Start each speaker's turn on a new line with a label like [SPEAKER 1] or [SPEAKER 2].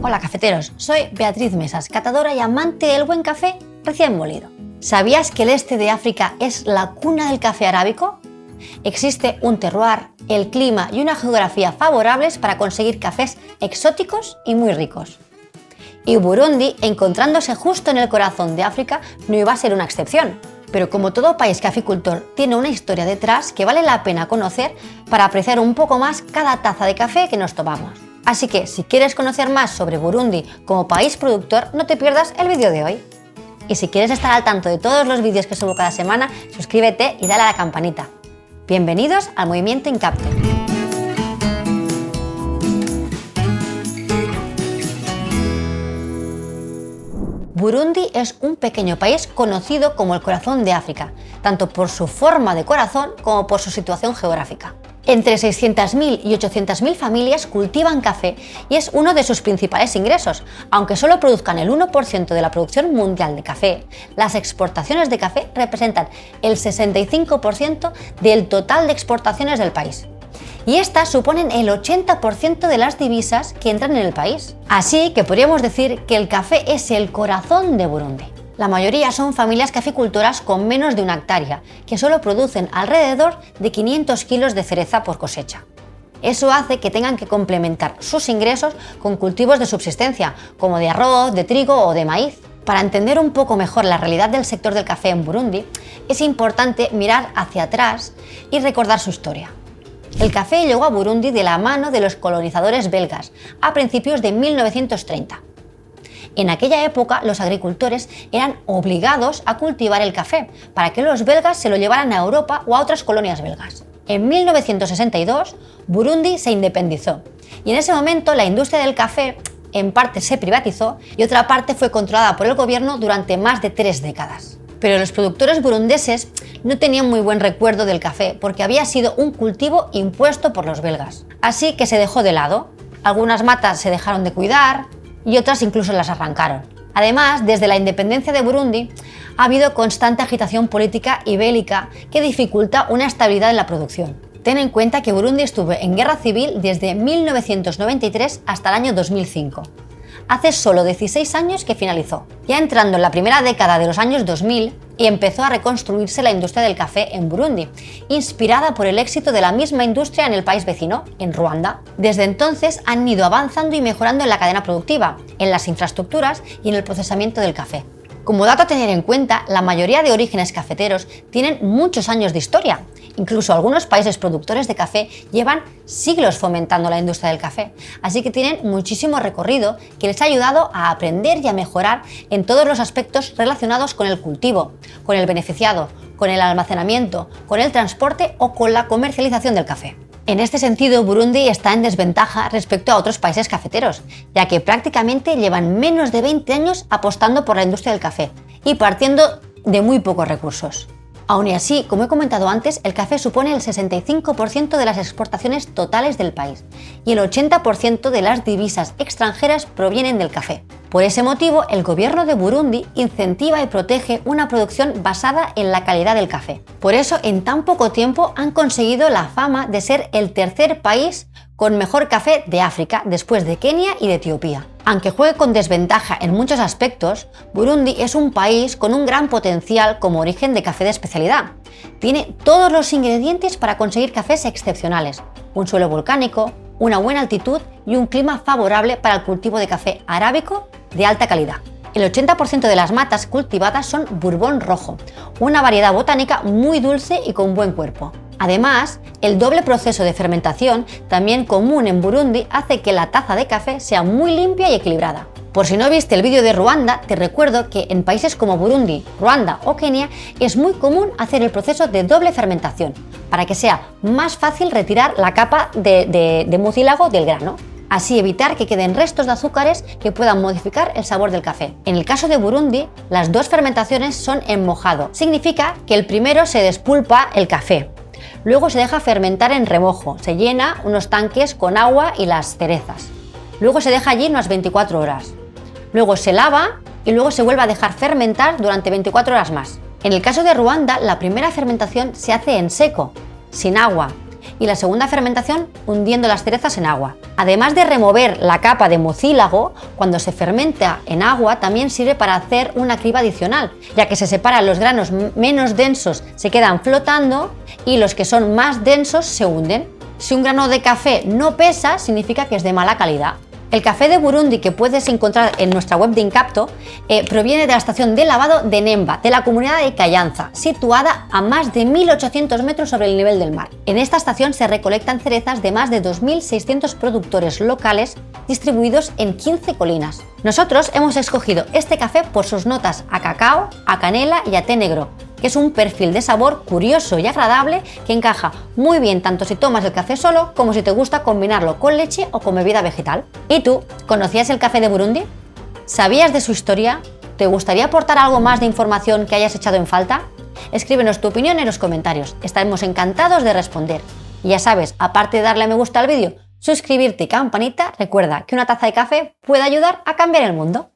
[SPEAKER 1] Hola cafeteros, soy Beatriz Mesas, catadora y amante del buen café recién molido. ¿Sabías que el este de África es la cuna del café arábico? Existe un terroir, el clima y una geografía favorables para conseguir cafés exóticos y muy ricos. Y Burundi, encontrándose justo en el corazón de África, no iba a ser una excepción. Pero como todo país caficultor, tiene una historia detrás que vale la pena conocer para apreciar un poco más cada taza de café que nos tomamos. Así que si quieres conocer más sobre Burundi como país productor, no te pierdas el vídeo de hoy. Y si quieres estar al tanto de todos los vídeos que subo cada semana, suscríbete y dale a la campanita. Bienvenidos al Movimiento Incapte. Burundi es un pequeño país conocido como el corazón de África, tanto por su forma de corazón como por su situación geográfica. Entre 600.000 y 800.000 familias cultivan café y es uno de sus principales ingresos. Aunque solo produzcan el 1% de la producción mundial de café, las exportaciones de café representan el 65% del total de exportaciones del país. Y estas suponen el 80% de las divisas que entran en el país. Así que podríamos decir que el café es el corazón de Burundi. La mayoría son familias caficultoras con menos de 1 hectárea, que solo producen alrededor de 500 kilos de cereza por cosecha. Eso hace que tengan que complementar sus ingresos con cultivos de subsistencia, como de arroz, de trigo o de maíz. Para entender un poco mejor la realidad del sector del café en Burundi, es importante mirar hacia atrás y recordar su historia. El café llegó a Burundi de la mano de los colonizadores belgas a principios de 1930. En aquella época, los agricultores eran obligados a cultivar el café para que los belgas se lo llevaran a Europa o a otras colonias belgas. En 1962, Burundi se independizó y en ese momento la industria del café en parte se privatizó y otra parte fue controlada por el gobierno durante más de 3 décadas. Pero los productores burundeses no tenían muy buen recuerdo del café porque había sido un cultivo impuesto por los belgas. Así que se dejó de lado. Algunas matas se dejaron de cuidar y otras incluso las arrancaron. Además, desde la independencia de Burundi ha habido constante agitación política y bélica que dificulta una estabilidad en la producción. Ten en cuenta que Burundi estuvo en guerra civil desde 1993 hasta el año 2005. Hace solo 16 años que finalizó. Ya entrando en la primera década de los años 2000 y empezó a reconstruirse la industria del café en Burundi, inspirada por el éxito de la misma industria en el país vecino, en Ruanda. Desde entonces han ido avanzando y mejorando en la cadena productiva, en las infraestructuras y en el procesamiento del café. Como dato a tener en cuenta, la mayoría de orígenes cafeteros tienen muchos años de historia. Incluso algunos países productores de café llevan siglos fomentando la industria del café, así que tienen muchísimo recorrido que les ha ayudado a aprender y a mejorar en todos los aspectos relacionados con el cultivo, con el beneficiado, con el almacenamiento, con el transporte o con la comercialización del café. En este sentido, Burundi está en desventaja respecto a otros países cafeteros, ya que prácticamente llevan menos de 20 años apostando por la industria del café y partiendo de muy pocos recursos. Aún y así, como he comentado antes, el café supone el 65% de las exportaciones totales del país y el 80% de las divisas extranjeras provienen del café. Por ese motivo, el gobierno de Burundi incentiva y protege una producción basada en la calidad del café. Por eso, en tan poco tiempo han conseguido la fama de ser el tercer país con mejor café de África, después de Kenia y de Etiopía. Aunque juegue con desventaja en muchos aspectos, Burundi es un país con un gran potencial como origen de café de especialidad. Tiene todos los ingredientes para conseguir cafés excepcionales: un suelo volcánico, una buena altitud y un clima favorable para el cultivo de café arábico de alta calidad. El 80% de las matas cultivadas son Bourbon rojo, una variedad botánica muy dulce y con buen cuerpo. Además, el doble proceso de fermentación, también común en Burundi, hace que la taza de café sea muy limpia y equilibrada. Por si no viste el vídeo de Ruanda, te recuerdo que en países como Burundi, Ruanda o Kenia es muy común hacer el proceso de doble fermentación, para que sea más fácil retirar la capa de mucílago del grano. Así evitar que queden restos de azúcares que puedan modificar el sabor del café. En el caso de Burundi, las 2 fermentaciones son en mojado. Significa que el primero se despulpa el café. Luego se deja fermentar en remojo, se llena unos tanques con agua y las cerezas. Luego se deja allí unas 24 horas. Luego se lava y luego se vuelve a dejar fermentar durante 24 horas más. En el caso de Ruanda, la primera fermentación se hace en seco, sin agua, y la segunda fermentación hundiendo las cerezas en agua. Además de remover la capa de mucílago, cuando se fermenta en agua también sirve para hacer una criba adicional, ya que se separan los granos menos densos, se quedan flotando y los que son más densos se hunden. Si un grano de café no pesa, significa que es de mala calidad. El café de Burundi que puedes encontrar en nuestra web de Incapto proviene de la estación de lavado de Nemba, de la comunidad de Kayanza, situada a más de 1.800 metros sobre el nivel del mar. En esta estación se recolectan cerezas de más de 2.600 productores locales distribuidos en 15 colinas. Nosotros hemos escogido este café por sus notas a cacao, a canela y a té negro, que es un perfil de sabor curioso y agradable que encaja muy bien tanto si tomas el café solo como si te gusta combinarlo con leche o con bebida vegetal. ¿Y tú? ¿Conocías el café de Burundi? ¿Sabías de su historia? ¿Te gustaría aportar algo más de información que hayas echado en falta? Escríbenos tu opinión en los comentarios, estaremos encantados de responder. Y ya sabes, aparte de darle a me gusta al vídeo, suscribirte y campanita, recuerda que una taza de café puede ayudar a cambiar el mundo.